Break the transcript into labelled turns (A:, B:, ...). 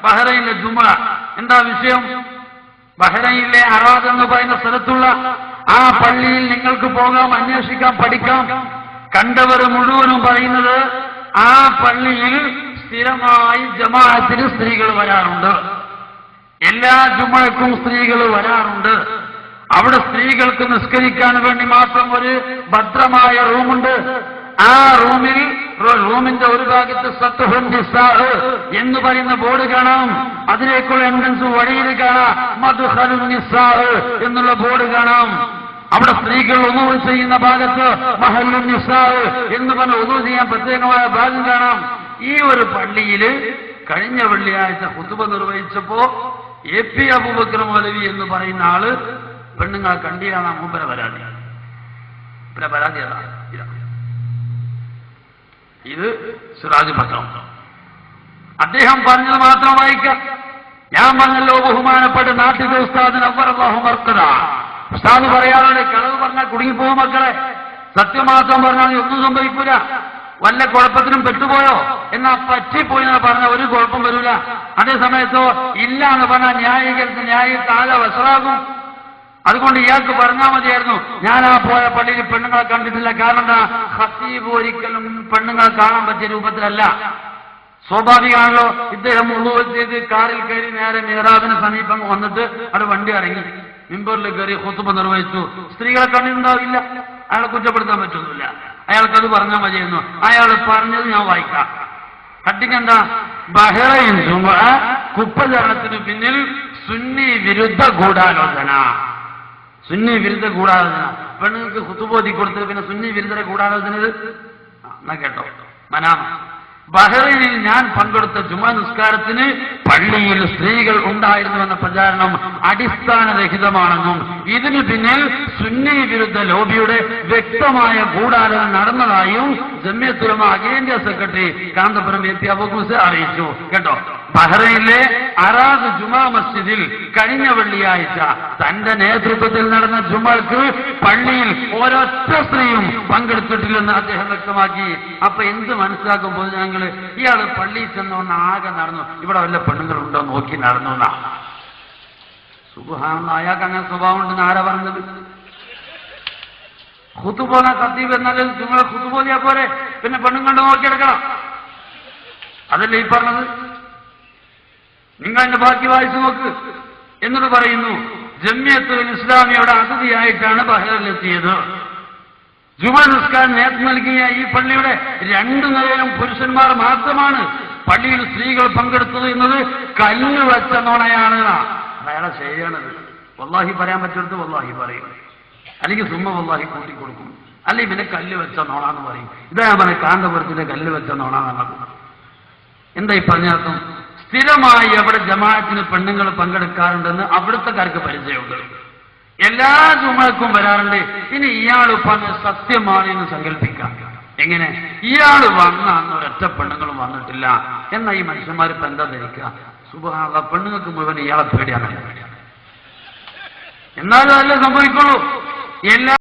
A: ബഹ്റൈനിലെ ജുമ. എന്താ വിഷയം? ബഹ്റൈനിലെ അറാദ് എന്ന് പറയുന്ന സ്ഥലത്തുള്ള ആ പള്ളിയിൽ നിങ്ങൾക്ക് പോകാം, അന്വേഷിക്കാം, പഠിക്കാം. കണ്ടവർ മുഴുവനും പറയുന്നത് ആ പള്ളിയിൽ സ്ഥിരമായി ജമാഅത്തിന് സ്ത്രീകൾ വരാറുണ്ട്. എല്ലാ ജുമഅക്കും സ്ത്രീകൾ വരാറുണ്ട്. അവിടെ സ്ത്രീകൾക്ക് നിസ്കരിക്കാൻ വേണ്ടി മാത്രം ഒരു ഭദ്രമായ റൂമുണ്ട്. ആ റൂമിന്റെ ഒരു ഭാഗത്ത് സത്ഹുൻ നിസാ എന്ന് പറയുന്ന ബോർഡ് കാണാം. അതിലേക്കുള്ള എൻട്രൻസ് വഴിയിൽ കാണാം മദ്ഖലുൻ നിസാ എന്നുള്ള ബോർഡ് കാണാം. അവിടെ സ്ത്രീകൾ ഉളൂ ചെയ്യുന്ന ഭാഗത്ത് മഹല്ലുൻ നിസാ എന്ന് പറഞ്ഞ് ഉളൂ ചെയ്യാൻ പ്രത്യേകമായ ഭാഗം കാണാം. ഈ ഒരു പള്ളിയിൽ കഴിഞ്ഞ വെള്ളിയാഴ്ച ഖുതുബ നിർവഹിച്ചപ്പോ AP അബൂബക്കർ മൗലവി എന്ന് പറയുന്ന ആള് പെണ്ണുങ്ങളെ കണ്ടിയാണ് മൂപ്പര പരാതി. പരാതി ഇത് സിറാജ് പത്രം. അദ്ദേഹം പറഞ്ഞത് മാത്രം വായിക്കാം. ഞാൻ പറഞ്ഞല്ലോ, ബഹുമാനപ്പെട്ട നാട്ടിലെ ഉസ്താദിന് അവറല്ലാഹു മർക്കദ. ഉസ്താദ് പറയാറുണ്ട്, കളവ് പറഞ്ഞാൽ കുടുങ്ങിപ്പോകും മക്കളെ, സത്യമാത്രം പറഞ്ഞാൽ ഒന്നും സംഭവിക്കൂല. വല്ല കുഴപ്പത്തിനും പെട്ടുപോയോ എന്നാ പറ്റിപ്പോയി എന്ന് പറഞ്ഞാൽ ഒരു കുഴപ്പം വരില്ല. അതേ സമയത്തോ ഇല്ല എന്ന് പറഞ്ഞാൽ ന്യായീകരിച്ച് താഴെ വഷറാകും. അതുകൊണ്ട് ഇയാൾക്ക് പറഞ്ഞാൽ മതിയായിരുന്നു, ഞാൻ ആ പോയ പള്ളിയിൽ പെണ്ണുങ്ങളെ കണ്ടിട്ടില്ല. കാരണം എന്താ? ഖത്തീബ് ഒരിക്കലും പെണ്ണുങ്ങളെ കാണാൻ പറ്റിയ രൂപത്തിലല്ല. സ്വാഭാവികമാണല്ലോ. ഇദ്ദേഹം ഉളൂ ചെയ്ത് കാറിൽ കയറി നേരെ മിഹ്റാബിന് സമീപം വന്നിട്ട് അവിടെ വണ്ടി ഇറങ്ങി മിമ്പറിൽ കയറി ഖുതുബ നിർവഹിച്ചു. സ്ത്രീകളെ കണ്ടിട്ടുണ്ടാവില്ല. അയാളെ കുറ്റപ്പെടുത്താൻ പറ്റൊന്നുമില്ല. അയാൾക്കത് പറഞ്ഞാൽ മതിയായിരുന്നു. അയാൾ പറഞ്ഞത് ഞാൻ വായിക്കാം. ഹഡിങ് എന്താ? ബഹ്റൈൻ ജുമുഅ കുപ്പചരണത്തിന് പിന്നിൽ സുന്നി വിരുദ്ധ ഗൂഢാലോചന. സുന്നി വിരുദ്ധ ഗൂഢാലോചന. പെണ്ണുങ്ങൾക്ക് ഖുതുബോധി കൊടുത്തത് പിന്നെ സുന്നി വിരുദ്ധ ഗൂഢാലോചന. എന്നാ കേട്ടോ, മനാമ. ബഹ്റൈനിൽ ഞാൻ പങ്കെടുത്ത ജുമാ നിസ്കാരത്തിന് പള്ളിയിൽ സ്ത്രീകൾ ഉണ്ടായിരുന്നുവെന്ന പ്രചാരണം അടിസ്ഥാനരഹിതമാണെന്നും ഇതിന് പിന്നിൽ സുന്നി വിരുദ്ധ ലോബിയുടെ വ്യക്തമായ ഗൂഢാലോചന നടന്നതായും ജമിയത്തുൽ ഉലമ അഖിലേന്ത്യാ സെക്രട്ടറി കാന്തപുരം AP അബൂബക്കർ അറിയിച്ചു. കേട്ടോ, ബഹ്റൈനിലെ അറാദ് ജുമാ മസ്ജിദിൽ കഴിഞ്ഞ വെള്ളിയാഴ്ച തന്റെ നേതൃത്വത്തിൽ നടന്ന ജുമക്ക് പള്ളിയിൽ ഒരൊറ്റ സ്ത്രീയും പങ്കെടുത്തിട്ടില്ലെന്ന് അദ്ദേഹം വ്യക്തമാക്കി. അപ്പൊ എന്ത് മനസ്സിലാക്കുമ്പോൾ ഞങ്ങൾ ഇയാള് പള്ളിയിൽ ചെന്നോന്ന് ആകെ നടന്നു, ഇവിടെ വല്ല പെണ്ണുങ്ങളുണ്ടോ നോക്കി നടന്നു എന്നാ. സുബ്ഹാനല്ലാഹ്, അയാൾക്ക് അങ്ങനെ സ്വഭാവം ഉണ്ടെന്ന് ആരാ പറഞ്ഞത്? ഖുതുബോന ഖത്തീബ് എന്നാലും നിങ്ങൾ ഖുതുബോദിയാ പോരെ, പിന്നെ പെണ്ണുങ്ങളുടെ നോക്കിയെടുക്കണം. അതല്ലേ ഈ പറഞ്ഞത്? നിങ്ങൾ എന്റെ ബാക്കി വായിച്ചു നോക്ക്. എന്നിട്ട് പറയുന്നു, ജമിയത്തുൽ ഇസ്ലാമിയുടെ അതിഥിയായിട്ടാണ് ബഹ്റൈനിലെത്തിയത്. ജുമാ നിസ്കാരം നേതൃത്വം നൽകിയ ഈ പള്ളിയുടെ 2 നിലയിലും പുരുഷന്മാർ മാത്രമാണ്. പള്ളിയിൽ സ്ത്രീകൾ പങ്കെടുത്തത് എന്നത് കല്ല് വെച്ച നുണയാണ്. അയാളെ ശരിയാണത്. വല്ലാഹി പറയാൻ പറ്റുന്നത് വല്ലാഹി പറയും, അല്ലെങ്കിൽ സുമ്മ വല്ലാഹി കൂട്ടിക്കൊടുക്കും, അല്ലെങ്കിൽ പിന്നെ കല്ല് വെച്ച നോണാന്ന് പറയും. ഇതാ ഞാൻ പറഞ്ഞ കാന്തപുരത്തിന്റെ കല്ല് വെച്ച നോണാന്നുള്ളത്. എന്താ ഈ പറഞ്ഞർത്ഥം? സ്ഥിരമായി അവിടെ ജമാഅത്തിന് പെണ്ണുങ്ങൾ പങ്കെടുക്കാറുണ്ടെന്ന് അവിടുത്തെക്കാർക്ക് പരിചയമുണ്ട്. എല്ലാ ജുമഅക്കും വരാറുണ്ട്. ഇനി ഇയാൾ പറഞ്ഞ സത്യമാണ് എന്ന് സങ്കല്പിക്കാം. എങ്ങനെ? ഇയാൾ വന്ന അന്ന് ഒരൊറ്റ പെണ്ണുങ്ങളും വന്നിട്ടില്ല എന്നാ ഈ മനുഷ്യന്മാർ ഇപ്പൊ എന്താ ധരിക്കുക? സുബ്ഹാനല്ലാഹ്, പെണ്ണുങ്ങൾക്ക് മുഴുവൻ ഇയാളെ പേടിയാണ്. എന്നാലും അതല്ലേ സംഭവിക്കുള്ളൂ. എല്ലാ